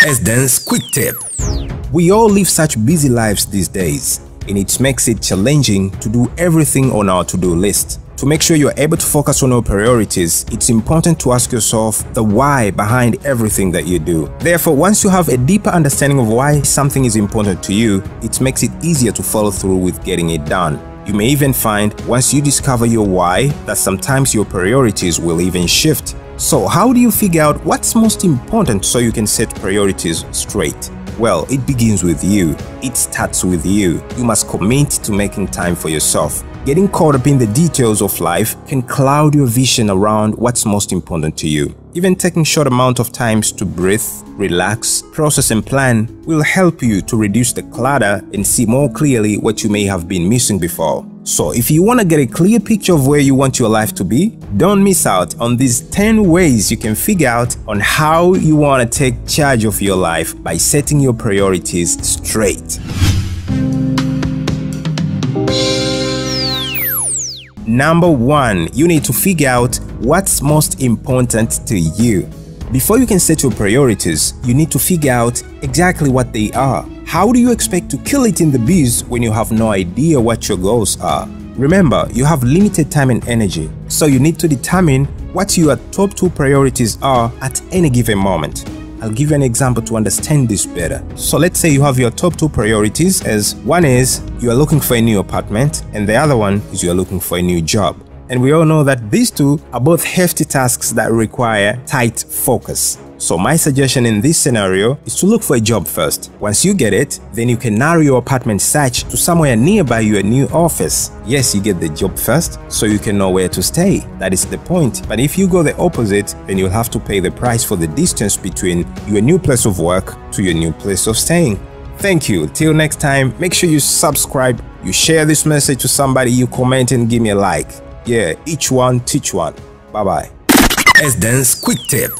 Dance quick tip. We all live such busy lives these days, and it makes it challenging to do everything on our to-do list. To make sure you're able to focus on your priorities, it's important to ask yourself the why behind everything that you do. Therefore, once you have a deeper understanding of why something is important to you, it makes it easier to follow through with getting it done. You may even find, once you discover your why, that sometimes your priorities will even shift. So how do you figure out what's most important so you can set priorities straight? Well, it begins with you. It starts with you. You must commit to making time for yourself. Getting caught up in the details of life can cloud your vision around what's most important to you. Even taking short amount of times to breathe, relax, process and plan will help you to reduce the clutter and see more clearly what you may have been missing before. So if you want to get a clear picture of where you want your life to be, don't miss out on these 10 ways you can figure out on how you want to take charge of your life by setting your priorities straight. Number 1, you need to figure out what's most important to you. Before you can set your priorities, you need to figure out exactly what they are. How do you expect to kill it in the biz when you have no idea what your goals are? Remember, you have limited time and energy, so you need to determine what your top 2 priorities are at any given moment. I'll give you an example to understand this better. So let's say you have your top 2 priorities as one is you are looking for a new apartment and the other one is you are looking for a new job. And we all know that these two are both hefty tasks that require tight focus. So my suggestion in this scenario is to look for a job first. Once you get it, then you can narrow your apartment search to somewhere nearby your new office. Yes, you get the job first, so you can know where to stay. That is the point. But if you go the opposite, then you'll have to pay the price for the distance between your new place of work to your new place of staying. Thank you. Till next time, make sure you subscribe, you share this message to somebody, you comment and give me a like. Yeah, each one teach one. Bye-bye. Dance quick tip.